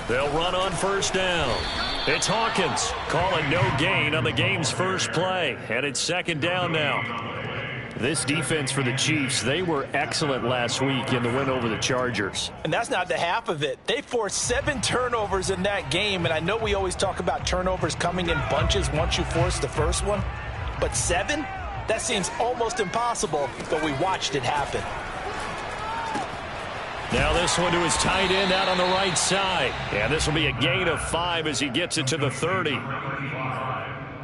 They'll run on first down. It's Hawkins calling no gain on the game's first play. And it's second down now. This defense for the Chiefs, they were excellent last week in the win over the Chargers. And that's not the half of it. They forced 7 turnovers in that game. And I know we always talk about turnovers coming in bunches once you force the first one. But 7? That seems almost impossible, but we watched it happen. Now this one to his tight end out on the right side. And this will be a gain of 5 as he gets it to the 30.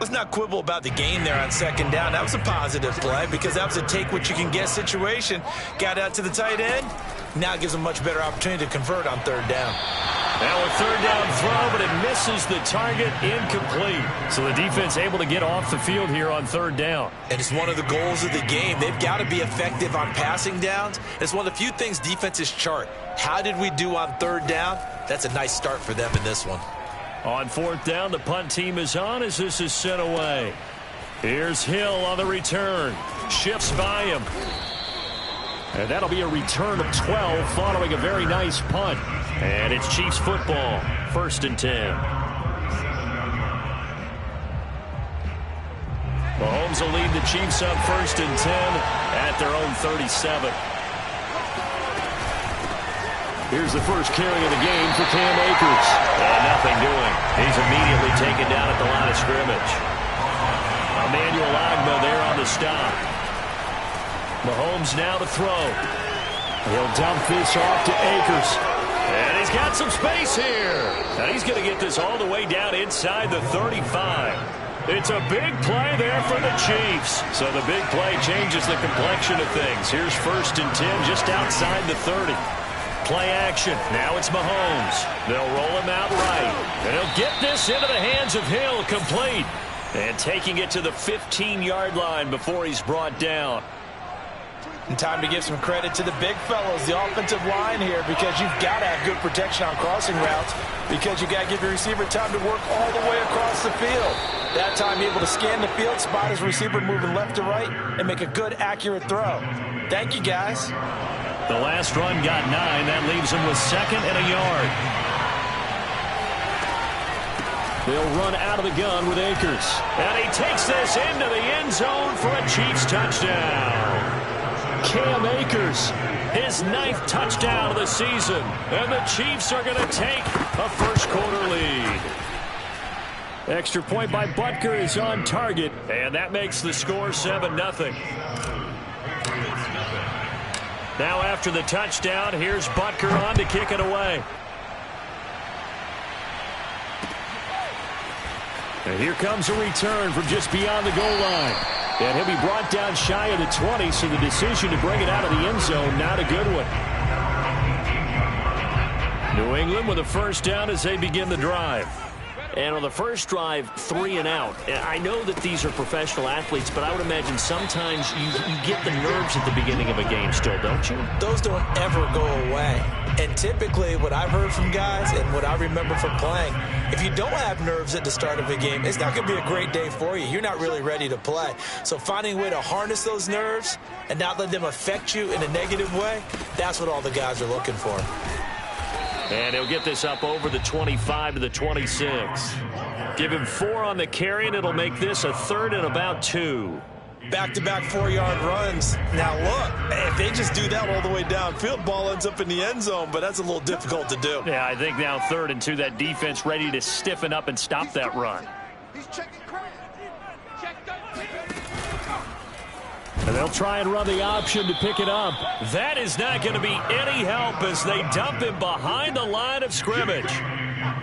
Let's not quibble about the gain there on second down. That was a positive play because that was a take-what-you-can-get situation. Got out to the tight end. Now it gives him a much better opportunity to convert on third down. Now a third down throw, but it misses the target, incomplete. So the defense able to get off the field here on third down. And it's one of the goals of the game. They've got to be effective on passing downs. It's one of the few things defenses chart. How did we do on third down? That's a nice start for them in this one. On fourth down, the punt team is on as this is sent away. Here's Hill on the return. Shifts by him. And that'll be a return of 12 following a very nice punt. And it's Chiefs football, 1st and 10. Mahomes will lead the Chiefs up 1st and 10 at their own 37. Here's the first carry of the game for Cam Akers. Nothing doing. He's immediately taken down at the line of scrimmage. Emmanuel Ogbah there on the stop. Mahomes now to throw. He'll dump this off to Akers. And he's got some space here. Now he's going to get this all the way down inside the 35. It's a big play there for the Chiefs. So the big play changes the complexion of things. Here's 1st and 10 just outside the 30. Play action. Now it's Mahomes. They'll roll him out right. And he'll get this into the hands of Hill, complete. And taking it to the 15-yard line before he's brought down. And time to give some credit to the big fellows, the offensive line here, because you've got to have good protection on crossing routes because you got to give your receiver time to work all the way across the field. That time, able to scan the field, spot his receiver moving left to right, and make a good, accurate throw. Thank you, guys. The last run got 9. That leaves him with 2nd and a yard. They'll run out of the gun with Akers. And he takes this into the end zone for a Chiefs touchdown. Cam Akers, his 9th touchdown of the season. And the Chiefs are going to take a first-quarter lead. Extra point by Butker is on target. And that makes the score 7-0. Now after the touchdown, here's Butker on to kick it away. And here comes a return from just beyond the goal line. And he'll be brought down shy of the 20, so the decision to bring it out of the end zone, not a good one. New England with a first down as they begin the drive. And on the first drive, 3 and out. I know that these are professional athletes, but I would imagine sometimes you get the nerves at the beginning of a game still, don't you? Those don't ever go away. And typically what I've heard from guys and what I remember from playing, if you don't have nerves at the start of a game, it's not going to be a great day for you. You're not really ready to play. So finding a way to harness those nerves and not let them affect you in a negative way, that's what all the guys are looking for. And he'll get this up over the 25 to the 26. Give him 4 on the carry, and it'll make this a 3rd and about 2. Back-to-back 4-yard runs. Now, look, if they just do that all the way downfield, ball ends up in the end zone, but that's a little difficult to do. Yeah, I think now 3rd and 2, that defense ready to stiffen up and stop that run. He's checking credit. And they'll try and run the option to pick it up. That is not going to be any help as they dump him behind the line of scrimmage.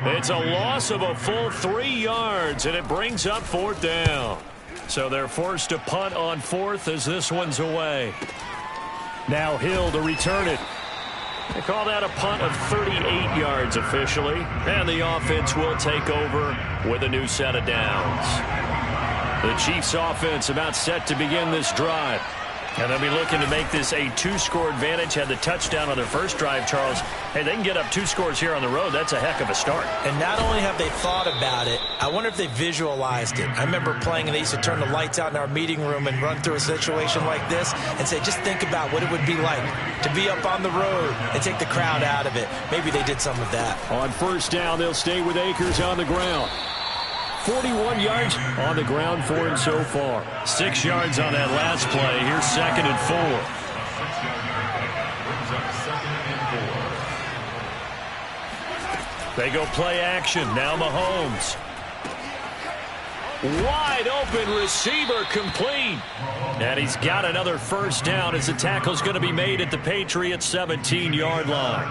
It's a loss of a full 3 yards, and it brings up 4th down. So they're forced to punt on 4th as this one's away. Now Hill to return it. They call that a punt of 38 yards officially. And the offense will take over with a new set of downs. The Chiefs offense about set to begin this drive. And they'll be looking to make this a 2-score advantage. Had the touchdown on their first drive, Charles. Hey, they can get up 2 scores here on the road. That's a heck of a start. And not only have they thought about it, I wonder if they visualized it. I remember playing, and they used to turn the lights out in our meeting room and run through a situation like this and say, just think about what it would be like to be up on the road and take the crowd out of it. Maybe they did some of that. On first down, they'll stay with Akers on the ground. 41 yards on the ground for him so far. 6 yards on that last play. Here's 2nd and 4. They go play action. Now Mahomes. Wide open receiver, complete. And he's got another first down as the tackle's going to be made at the Patriots' 17-yard line.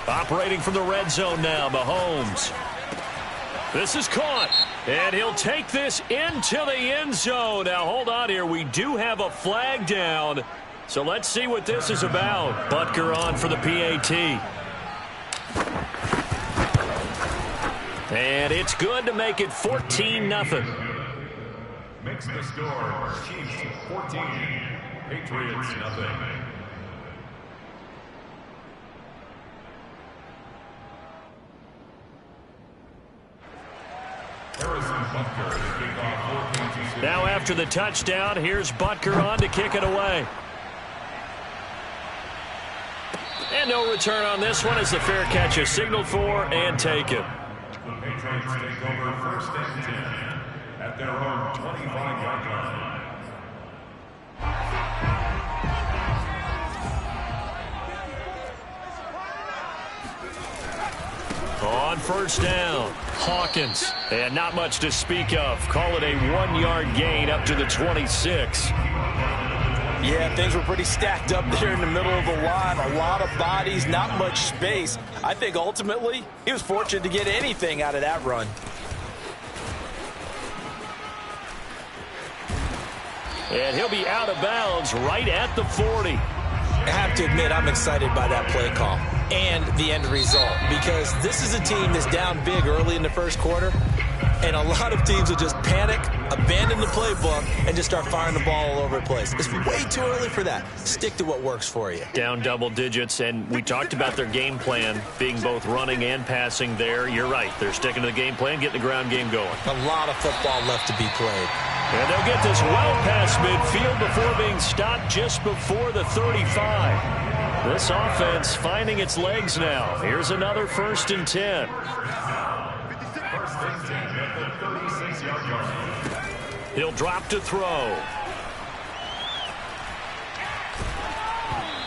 Operating from the red zone now, Mahomes. This is caught, and he'll take this into the end zone. Now, hold on here. We do have a flag down, so let's see what this is about. Butker on for the PAT. And it's good to make it 14-0. Makes the score Chiefs 14, Patriots 0. Now after the touchdown, here's Butker on to kick it away. And no return on this one as the fair catch is signaled for and taken. The Patriots take over 1st and 10 at their own 25-yard line. On first down, Hawkins. And not much to speak of. Call it a 1-yard gain up to the 26. Yeah, things were pretty stacked up there in the middle of the line. A lot of bodies, not much space. I think ultimately he was fortunate to get anything out of that run. And he'll be out of bounds right at the 40. I have to admit, I'm excited by that play call and the end result, because this is a team that's down big early in the first quarter, and a lot of teams will just panic, abandon the playbook, and just start firing the ball all over the place. It's way too early for that. Stick to what works for you. Down double digits, and we talked about their game plan being both running and passing there. You're right. They're sticking to the game plan, getting the ground game going. A lot of football left to be played. And they'll get this well past midfield before being stopped just before the 35. This offense finding its legs now. Here's another 1st and 10. He'll drop to throw.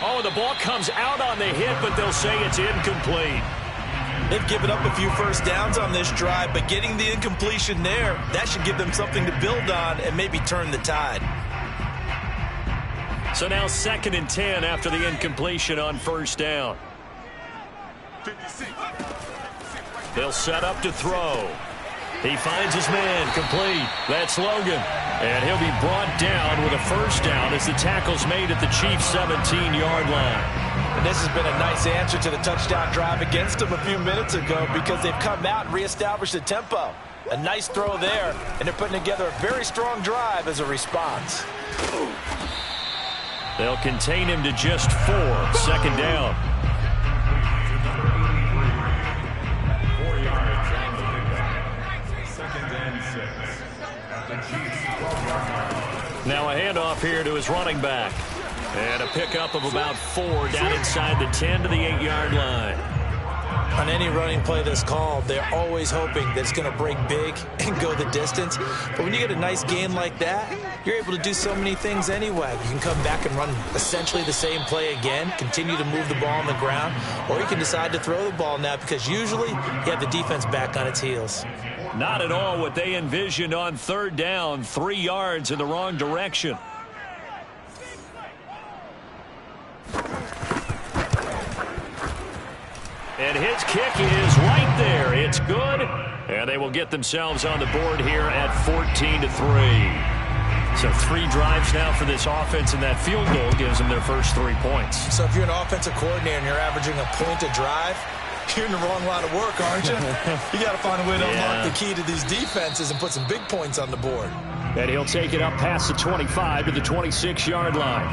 Oh, the ball comes out on the hit, but they'll say it's incomplete. They've given up a few first downs on this drive, but getting the incompletion there, that should give them something to build on and maybe turn the tide. So now 2nd and 10 after the incompletion on first down. They'll set up to throw. He finds his man, complete. That's Logan. And he'll be brought down with a first down as the tackle's made at the Chiefs' 17-yard line. And this has been a nice answer to the touchdown drive against them a few minutes ago, because they've come out and reestablished the tempo. A nice throw there, and they're putting together a very strong drive as a response. They'll contain him to just 4. 2nd down. Now a handoff here to his running back. And a pickup of about 4 down inside the 10 to the 8-yard line. On any running play that's called, they're always hoping that it's going to break big and go the distance. But when you get a nice gain like that, you're able to do so many things anyway. You can come back and run essentially the same play again, continue to move the ball on the ground, or you can decide to throw the ball now, because usually you have the defense back on its heels. Not at all what they envisioned on 3rd down. 3 yards in the wrong direction. And his kick is right there. It's good. And they will get themselves on the board here at 14-3. So 3 drives now for this offense, and that field goal gives them their first 3 points. So if you're an offensive coordinator and you're averaging a point a drive, You're in the wrong line of work, aren't you? You got to find a way to unlock the key to these defenses and put some big points on the board. And he'll take it up past the 25 to the 26-yard line.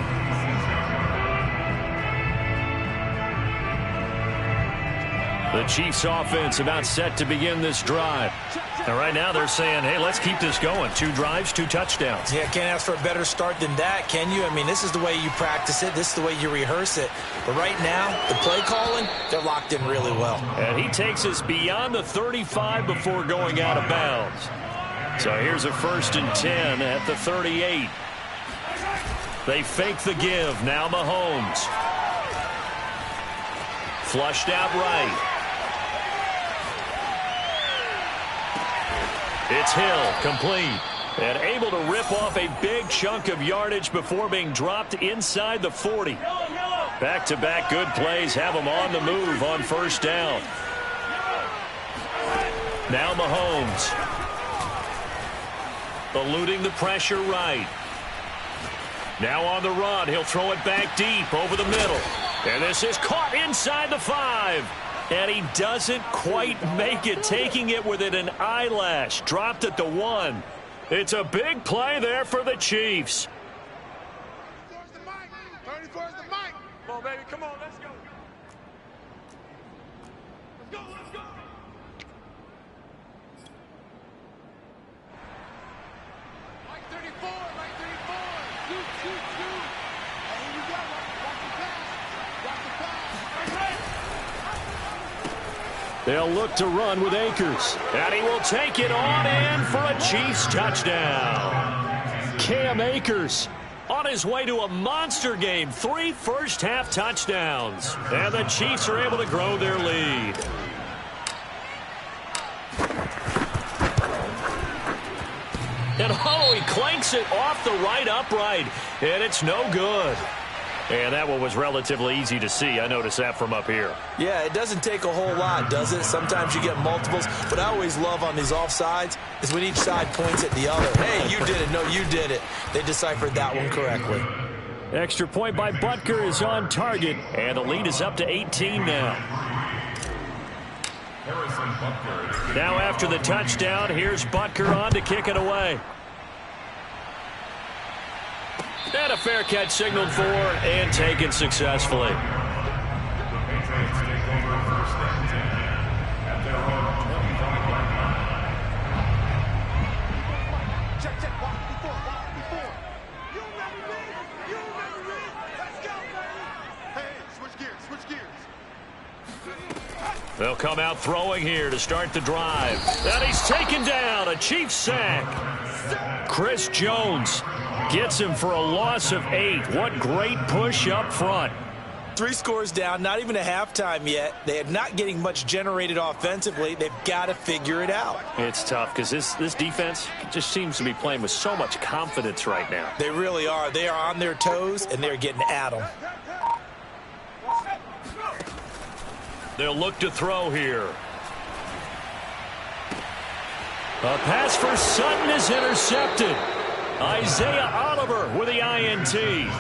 The Chiefs offense about set to begin this drive. And right now they're saying, hey, let's keep this going. 2 drives, 2 touchdowns. Yeah, can't ask for a better start than that, can you? I mean, this is the way you practice it. This is the way you rehearse it. But right now, the play calling, they're locked in really well. And he takes us beyond the 35 before going out of bounds. So here's a 1st and 10 at the 38. They fake the give. Now Mahomes. Flushed out right. It's Hill, complete, and able to rip off a big chunk of yardage before being dropped inside the 40. Back-to-back good plays have him on the move on 1st down. Now Mahomes. Eluding the pressure right. Now on the run, he'll throw it back deep over the middle. And this is caught inside the 5. And he doesn't quite make it, taking it within an eyelash. Dropped at the 1. It's a big play there for the Chiefs. 34's the mic. Come on, baby. Come on. Let's go. Let's go. Let's go. Mike 34. Mike 34. Shoot. And here you go. Watch the pass. Watch the pass. They'll look to run with Akers. And he will take it on in for a Chiefs touchdown. Cam Akers on his way to a monster game. 3 first-half touchdowns. And the Chiefs are able to grow their lead. And he clanks it off the right upright. And it's no good. And that one was relatively easy to see. I noticed that from up here. Yeah, it doesn't take a whole lot, does it? Sometimes you get multiples. But I always love on these offsides is when each side points at the other. Hey, you did it. No, you did it. They deciphered that one correctly. Extra point by Butker is on target. And the lead is up to 18 now. Now after the touchdown, here's Butker on to kick it away. And a fair catch signaled for and taken successfully. They'll come out throwing here to start the drive. And he's taken down. A Chiefs sack. Chris Jones gets him for a loss of 8. What great push up front. 3 scores down, not even a halftime yet. They are not getting much generated offensively. They've got to figure it out. It's tough because this defense just seems to be playing with so much confidence right now. They really are. They are on their toes, and they're getting at them. They'll look to throw here. A pass for Sutton is intercepted. Isaiah Oliver with the INT.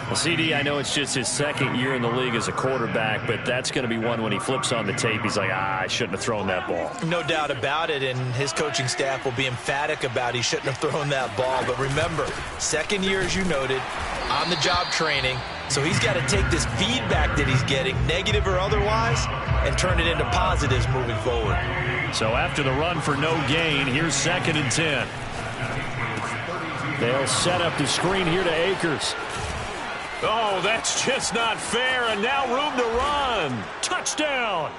Well, CD, I know it's just his 2nd year in the league as a quarterback, but that's going to be one when he flips on the tape. He's like, I shouldn't have thrown that ball. No doubt about it, and his coaching staff will be emphatic about he shouldn't have thrown that ball. But remember, 2nd year, as you noted, on-the-job training. So he's got to take this feedback that he's getting, negative or otherwise, and turn it into positives moving forward. So after the run for no gain, here's 2nd and 10. They'll set up the screen here to Akers. Oh, that's just not fair, and now room to run. Touchdown!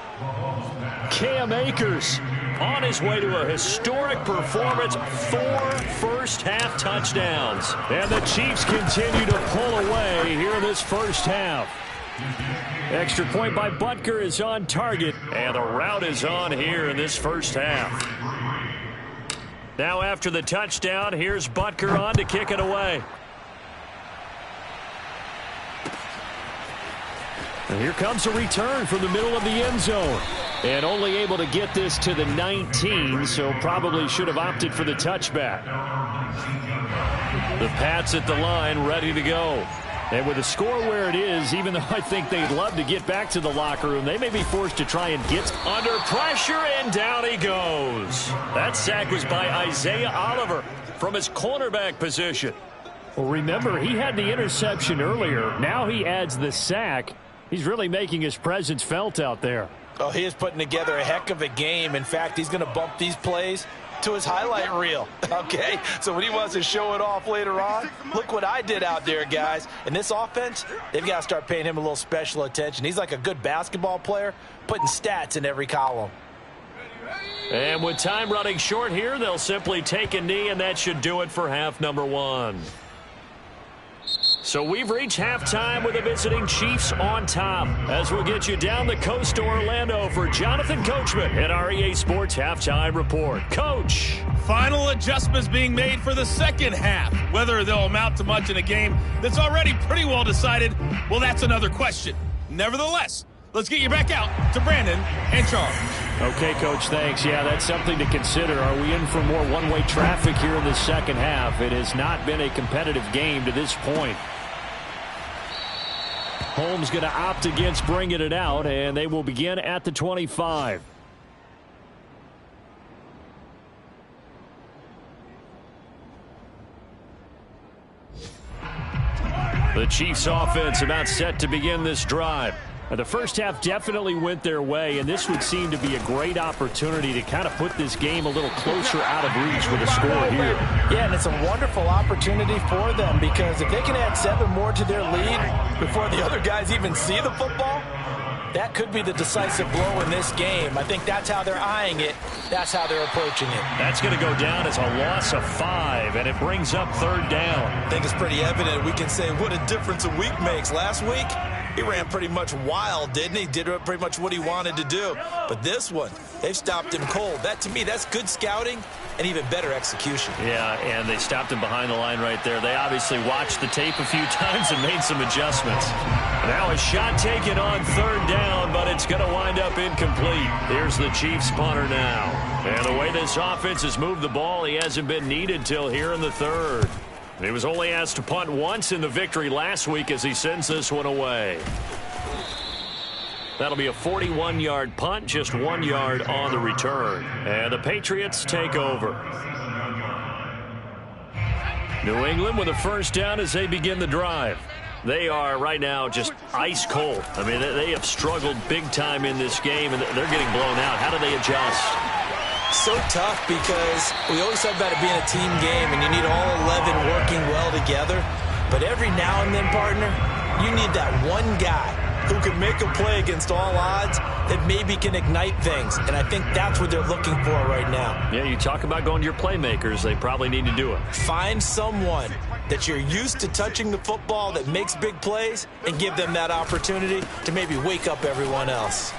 Cam Akers on his way to a historic performance. 4 first-half touchdowns. And the Chiefs continue to pull away here in this first half. Extra point by Butker is on target, and the route is on here in this first half. Now after the touchdown, here's Butker on to kick it away. And here comes a return from the middle of the end zone. And only able to get this to the 19, so probably should have opted for the touchback. The Pats at the line, ready to go. And with the score where it is, even though I think they'd love to get back to the locker room, they may be forced to try and get under pressure, and down he goes. That sack was by Isaiah Oliver from his cornerback position. Well, remember, he had the interception earlier. Now he adds the sack. He's really making his presence felt out there. Oh, he is putting together a heck of a game. In fact, he's going to bump these plays to his highlight reel, okay? So when he wants to show it off later on, look what I did out there, guys. And this offense, they've got to start paying him a little special attention. He's like a good basketball player, putting stats in every column. And with time running short here, they'll simply take a knee, and that should do it for half number one. So we've reached halftime with the visiting Chiefs on top. As we'll get you down the coast to Orlando for Jonathan Coachman at our EA Sports Halftime Report. Coach. Final adjustments being made for the second half. Whether they'll amount to much in a game that's already pretty well decided, well, that's another question. Nevertheless, let's get you back out to Brandon and Charles. Okay, Coach, thanks. Yeah, that's something to consider. Are we in for more one-way traffic here in the second half? It has not been a competitive game to this point. Holmes going to opt against bringing it out, and they will begin at the 25. The Chiefs offense about set to begin this drive. The first half definitely went their way, and this would seem to be a great opportunity to kind of put this game a little closer out of reach with a score here. Yeah, and it's a wonderful opportunity for them, because if they can add 7 more to their lead before the other guys even see the football, that could be the decisive blow in this game. I think that's how they're eyeing it. That's how they're approaching it. That's going to go down as a loss of 5, and it brings up third down. I think it's pretty evident. We can say what a difference a week makes. Last week, he ran pretty much wild, didn't he? Did pretty much what he wanted to do. But this one, they've stopped him cold. That, to me, that's good scouting and even better execution. Yeah, and they stopped him behind the line right there. They obviously watched the tape a few times and made some adjustments. Now a shot taken on third down, but it's going to wind up incomplete. Here's the Chiefs punter now. And the way this offense has moved the ball, he hasn't been needed till here in the third. He was only asked to punt once in the victory last week as he sends this one away. That'll be a 41-yard punt, just 1 yard on the return. And the Patriots take over. New England with a first down as they begin the drive. They are right now just ice cold. I mean, they have struggled big time in this game, and they're getting blown out. How do they adjust? So tough, because we always talk about it being a team game, and you need all 11 working well together. But every now and then, partner, you need that one guy who can make a play against all odds that maybe can ignite things. And I think that's what they're looking for right now. Yeah, you talk about going to your playmakers. They probably need to do it. Find someone that you're used to touching the football that makes big plays and give them that opportunity to maybe wake up everyone else.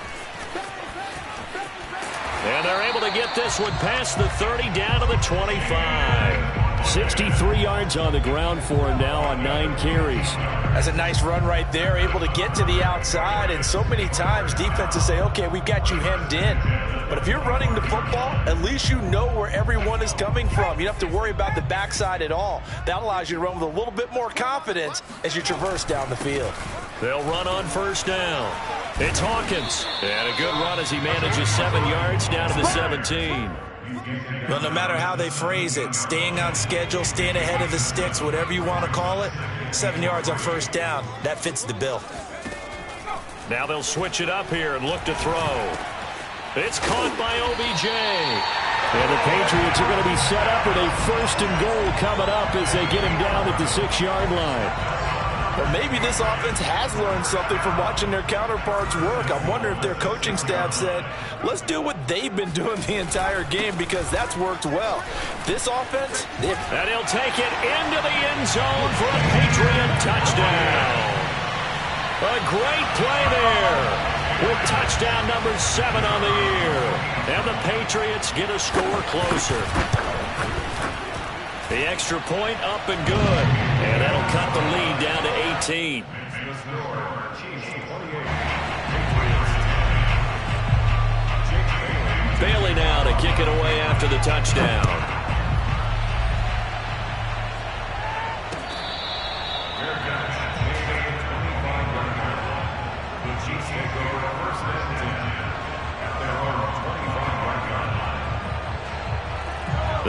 And they're able to get this one past the 30 down to the 25. 63 yards on the ground for him now on 9 carries. That's a nice run right there, able to get to the outside. And so many times defenses say, okay, we've got you hemmed in. But if you're running the football, at least you know where everyone is coming from. You don't have to worry about the backside at all. That allows you to run with a little bit more confidence as you traverse down the field. They'll run on first down. It's Hawkins. And a good run as he manages 7 yards down to the 17. Well, no matter how they phrase it, staying on schedule, staying ahead of the sticks, whatever you want to call it, 7 yards on first down, that fits the bill. Now they'll switch it up here and look to throw. It's caught by OBJ. And the Patriots are going to be set up with a 1st and goal coming up as they get him down at the 6-yard line. But maybe this offense has learned something from watching their counterparts work. I wonder if their coaching staff said, let's do what they've been doing the entire game, because that's worked well. This offense, and he'll take it into the end zone for a Patriot touchdown. A great play there with touchdown number 7 on the year. And the Patriots get a score closer. The extra point up and good. And that'll cut the lead down to 18. Bailey now to kick it away after the touchdown.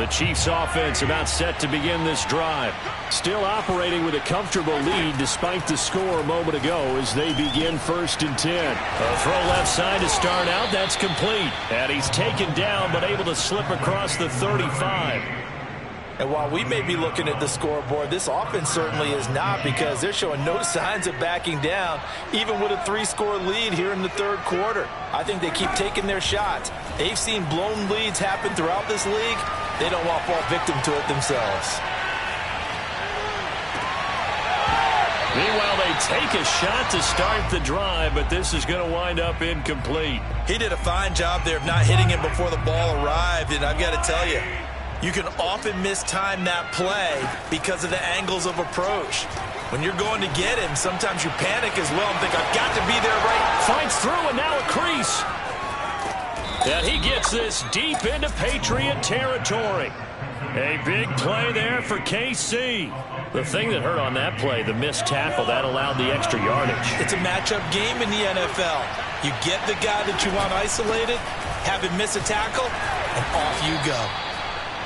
The Chiefs offense about set to begin this drive. Still operating with a comfortable lead despite the score a moment ago as they begin 1st and 10. A throw left side to start out. That's complete. And he's taken down but able to slip across the 35. And while we may be looking at the scoreboard, this offense certainly is not, because they're showing no signs of backing down, even with a 3-score lead here in the 3rd quarter. I think they keep taking their shots. They've seen blown leads happen throughout this league. They don't want to fall victim to it themselves. Meanwhile, they take a shot to start the drive, but this is going to wind up incomplete. He did a fine job there of not hitting it before the ball arrived, and I've got to tell you, you can often mistime that play because of the angles of approach. When you're going to get him, sometimes you panic as well and think, I've got to be there right. Finds through, and now a crease. And he gets this deep into Patriot territory. A big play there for KC. The thing that hurt on that play, the missed tackle, that allowed the extra yardage. It's a matchup game in the NFL. You get the guy that you want isolated, have him miss a tackle, and off you go.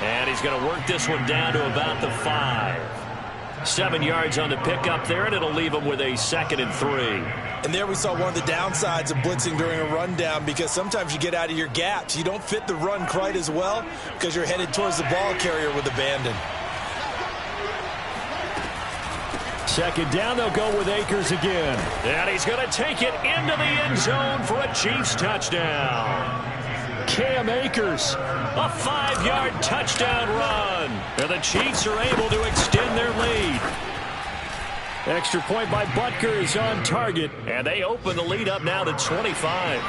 And he's going to work this one down to about the 5. 7 yards on the pickup there, and it'll leave him with a 2nd and 3. And there we saw one of the downsides of blitzing during a rundown, because sometimes you get out of your gaps. You don't fit the run quite as well because you're headed towards the ball carrier with abandon. 2nd down, they'll go with Akers again. And he's going to take it into the end zone for a Chiefs touchdown. Cam Akers, a 5-yard touchdown run. And the Chiefs are able to extend their lead. Extra point by Butker is on target, and they open the lead up now to 25.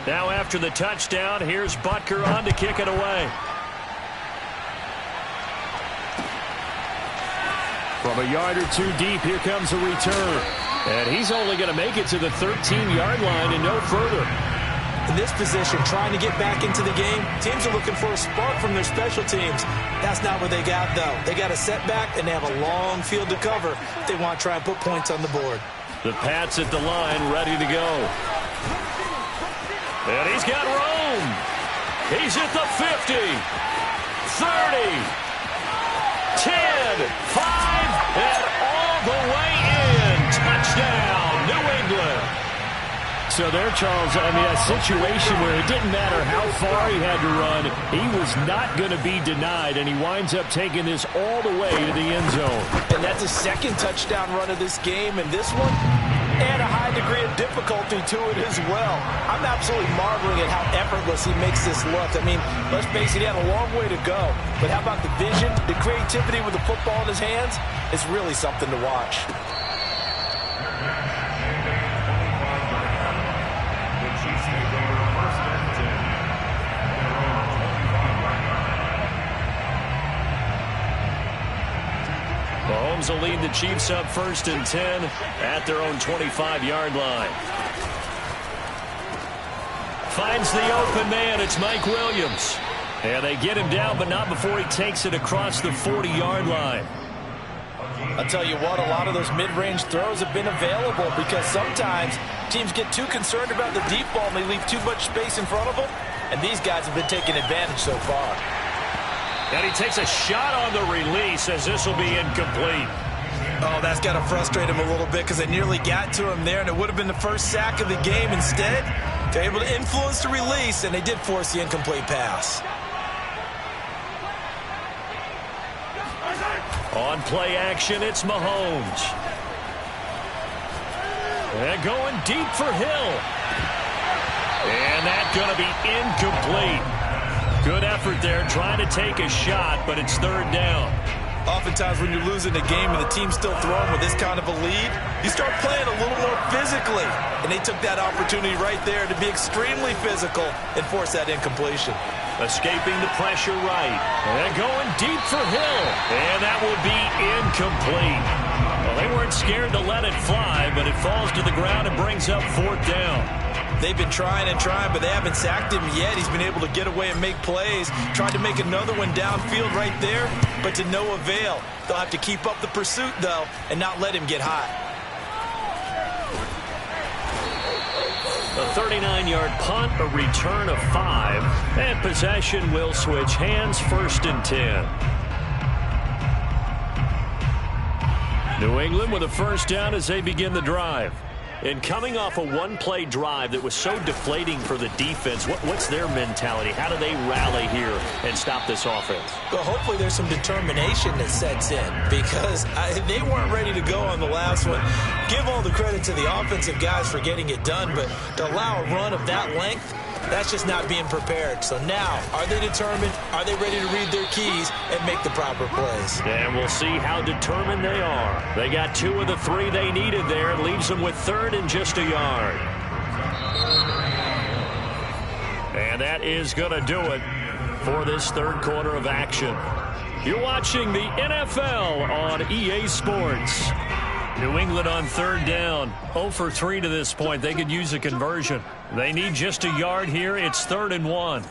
Now after the touchdown, here's Butker on to kick it away. From a yard or 2 deep, here comes a return. And he's only going to make it to the 13-yard line and no further. In this position, trying to get back into the game, teams are looking for a spark from their special teams. That's not what they got, though. They got a setback, and they have a long field to cover if they want to try and put points on the board. The Pats at the line, ready to go. And he's got room. He's at the 50, 30, 10, 5, and all the way in. Touchdown, New England. So there, Charles, I mean, a situation where it didn't matter how far he had to run, he was not going to be denied, and he winds up taking this all the way to the end zone. And that's a 2nd touchdown run of this game, and this one, and a high degree of difficulty to it as well. I'm absolutely marveling at how effortless he makes this look. I mean, let's face it, he had a long way to go. But how about the vision, the creativity with the football in his hands? It's really something to watch. Mahomes will lead the Chiefs up 1st and 10 at their own 25-yard line. Finds the open man. It's Mike Williams. And they get him down, but not before he takes it across the 40-yard line. I'll tell you what, a lot of those mid-range throws have been available because sometimes teams get too concerned about the deep ball and they leave too much space in front of them. And these guys have been taking advantage so far. And he takes a shot on the release as this will be incomplete. Oh, that's got to frustrate him a little bit because they nearly got to him there, and it would have been the first sack of the game. Instead, they're able to influence the release, and they did force the incomplete pass. On play action, it's Mahomes. And going deep for Hill. And that's going to be incomplete. Good effort there, trying to take a shot, but it's 3rd down. Oftentimes when you're losing a game and the team's still throwing with this kind of a lead, you start playing a little more physically. And they took that opportunity right there to be extremely physical and force that incompletion. Escaping the pressure right. And going deep for Hill. And that will be incomplete. Well, they weren't scared to let it fly, but it falls to the ground and brings up 4th down. They've been trying and trying, but they haven't sacked him yet. He's been able to get away and make plays. Tried to make another one downfield right there, but to no avail. They'll have to keep up the pursuit, though, and not let him get hot. The 39-yard punt, a return of 5, and possession will switch hands, 1st and 10. New England with a first down as they begin the drive. And coming off a one-play drive that was so deflating for the defense, what's their mentality? How do they rally here and stop this offense? Well, hopefully there's some determination that sets in because they weren't ready to go on the last one. Give all the credit to the offensive guys for getting it done, but to allow a run of that length, that's just not being prepared. So now, are they determined? Are they ready to read their keys and make the proper plays? And we'll see how determined they are. They got 2 of the 3 they needed there. It leaves them with 3rd and just a yard. And that is going to do it for this 3rd quarter of action. You're watching the NFL on EA Sports. New England on 3rd down. 0 for 3 to this point. They could use a conversion. They need just a yard here. It's 3rd and 1.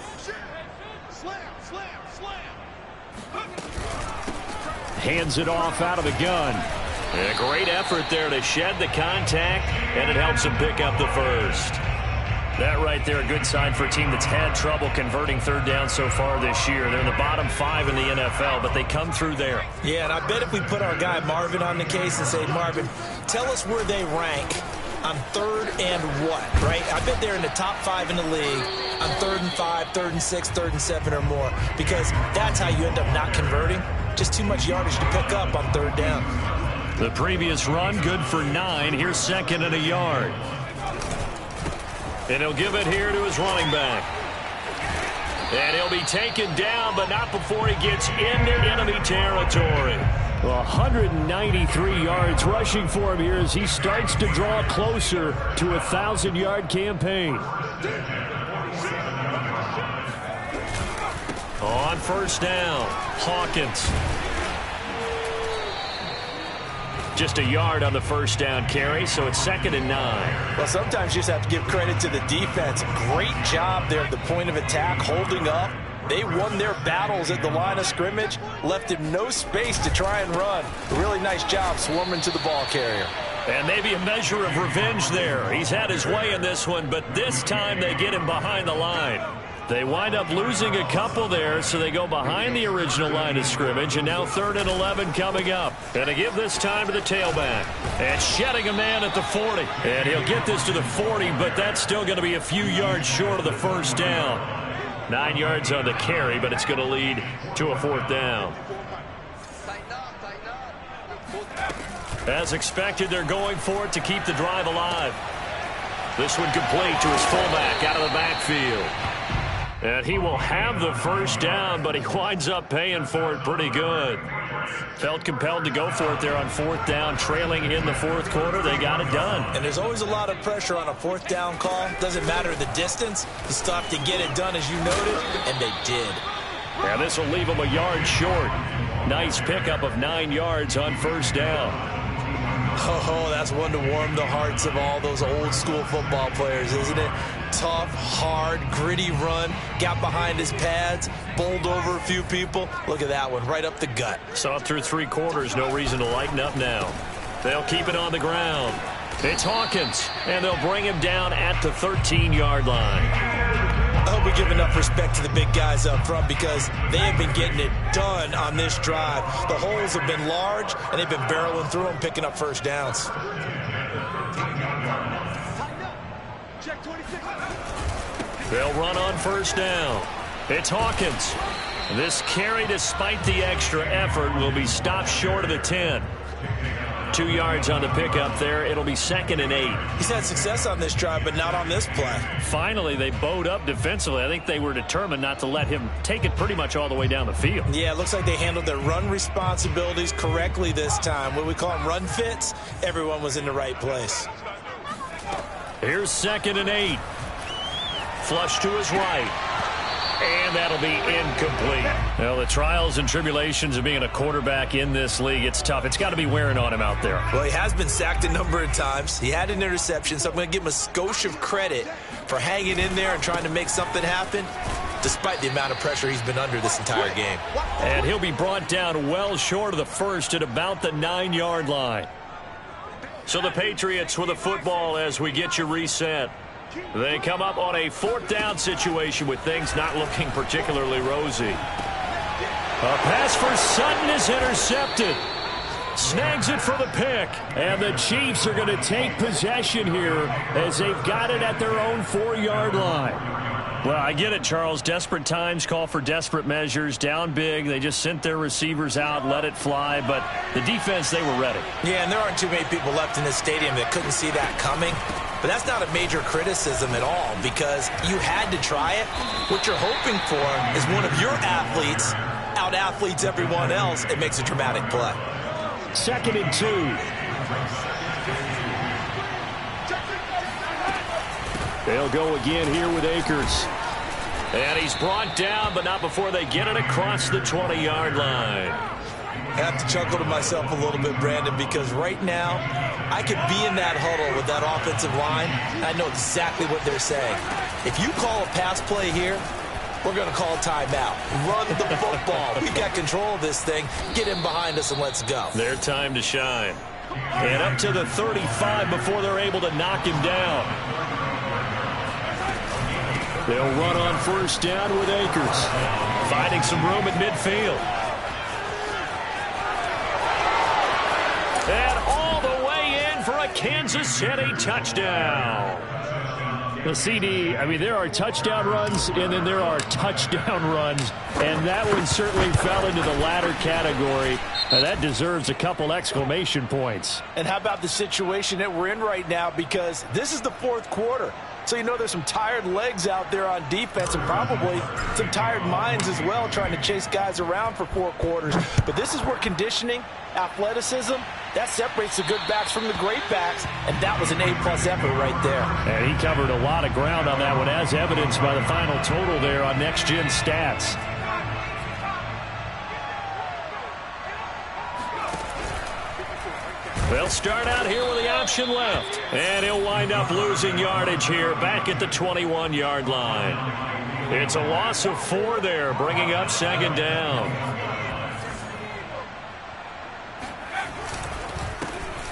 Hands it off out of the gun. And a great effort there to shed the contact, and it helps him pick up the first. That right there, a good sign for a team that's had trouble converting 3rd down so far this year. They're in the bottom 5 in the NFL, but they come through there. Yeah, and I bet if we put our guy Marvin on the case and say, Marvin, tell us where they rank on 3rd and what, right? I bet they're in the top 5 in the league on 3rd and 5, 3rd and 6, 3rd and 7 or more, because that's how you end up not converting. Just too much yardage to pick up on 3rd down. The previous run, good for 9. Here's 2nd and a yard. And he'll give it here to his running back. And he'll be taken down, but not before he gets into enemy territory. 193 yards rushing for him here as he starts to draw closer to a 1,000-yard campaign. On 1st down, Hawkins. Just a yard on the 1st down carry, so it's 2nd and 9. Well, sometimes you just have to give credit to the defense. Great job there at the point of attack, holding up. They won their battles at the line of scrimmage, left him no space to try and run. A really nice job swarming to the ball carrier. And maybe a measure of revenge there. He's had his way in this one, but this time they get him behind the line. They wind up losing a couple there, so they go behind the original line of scrimmage, and now 3rd and 11 coming up. And to give this time to the tailback. And shedding a man at the 40. And he'll get this to the 40, but that's still going to be a few yards short of the 1st down. 9 yards on the carry, but it's going to lead to a 4th down. As expected, they're going for it to keep the drive alive. This one complete to his fullback out of the backfield. And he will have the 1st down, but he winds up paying for it pretty good. Felt compelled to go for it there on 4th down, trailing in the 4th quarter. They got it done. And there's always a lot of pressure on a 4th down call. Doesn't matter the distance. You still have to get it done, as you noted, and they did. And this will leave them a yard short. Nice pickup of 9 yards on 1st down. Oh, that's one to warm the hearts of all those old school football players, isn't it? Tough, hard, gritty run. Got behind his pads, bowled over a few people. Look at that one, right up the gut. Saw it through 3 quarters. No reason to lighten up now. They'll keep it on the ground. It's Hawkins, and they'll bring him down at the 13-yard line. I hope we give enough respect to the big guys up front because they have been getting it done on this drive. The holes have been large, and they've been barreling through them, picking up 1st downs. They'll run on 1st down. It's Hawkins. This carry, despite the extra effort, will be stopped short of the 10. 2 yards on the pickup there. It'll be 2nd and 8. He's had success on this drive, but not on this play. Finally, they bowed up defensively. I think they were determined not to let him take it pretty much all the way down the field. Yeah, it looks like they handled their run responsibilities correctly this time. What we call them run fits, everyone was in the right place. Here's 2nd and 8. Flush to his right. And that'll be incomplete. Well, the trials and tribulations of being a quarterback in this league, it's tough. It's got to be wearing on him out there. Well, he has been sacked a number of times. He had an interception, so I'm going to give him a skosh of credit for hanging in there and trying to make something happen, despite the amount of pressure he's been under this entire game. And he'll be brought down well short of the 1st at about the 9-yard line. So the Patriots with a football as we get you reset. They come up on a 4th down situation with things not looking particularly rosy. A pass for Sutton is intercepted. Snags it for the pick. And the Chiefs are going to take possession here as they've got it at their own 4-yard line. Well, I get it, Charles. Desperate times call for desperate measures. Down big. They just sent their receivers out, let it fly. But the defense, they were ready. Yeah, and there aren't too many people left in this stadium that couldn't see that coming. But that's not a major criticism at all because you had to try it. What you're hoping for is one of your athletes out-athletes everyone else. It makes a dramatic play. 2nd and 2. They'll go again here with Akers. And he's brought down, but not before they get it across the 20-yard line. I have to chuckle to myself a little bit, Brandon, because right now I could be in that huddle with that offensive line. I know exactly what they're saying. If you call a pass play here, we're going to call a timeout. Run the football. We got control of this thing. Get in behind us and let's go. Their time to shine. And up to the 35 before they're able to knock him down. They'll run on 1st down with Akers. Finding some room at midfield. And all the way in for a Kansas City touchdown. The CD, I mean, there are touchdown runs, and then there are touchdown runs, and that one certainly fell into the latter category. Now, that deserves a couple exclamation points. And how about the situation that we're in right now, because this is the 4th quarter. So you know there's some tired legs out there on defense and probably some tired minds as well trying to chase guys around for 4 quarters. But this is where conditioning, athleticism, that separates the good backs from the great backs, and that was an A-plus effort right there. And he covered a lot of ground on that one, as evidenced by the final total there on Next Gen Stats. They'll start out here with the option left. And he'll wind up losing yardage here back at the 21-yard line. It's a loss of 4 there, bringing up 2nd down.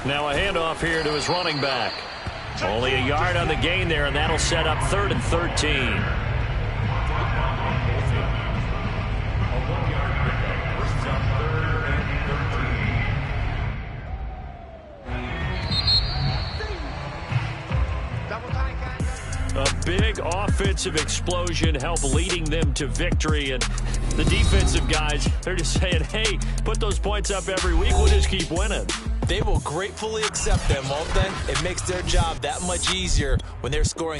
Now a handoff here to his running back. Only a yard on the gain there, and that'll set up 3rd and 13. A big offensive explosion helped leading them to victory. And the defensive guys, they're just saying, hey, put those points up every week. We'll just keep winning. They will gratefully accept them, won't they? It makes their job that much easier when they're scoring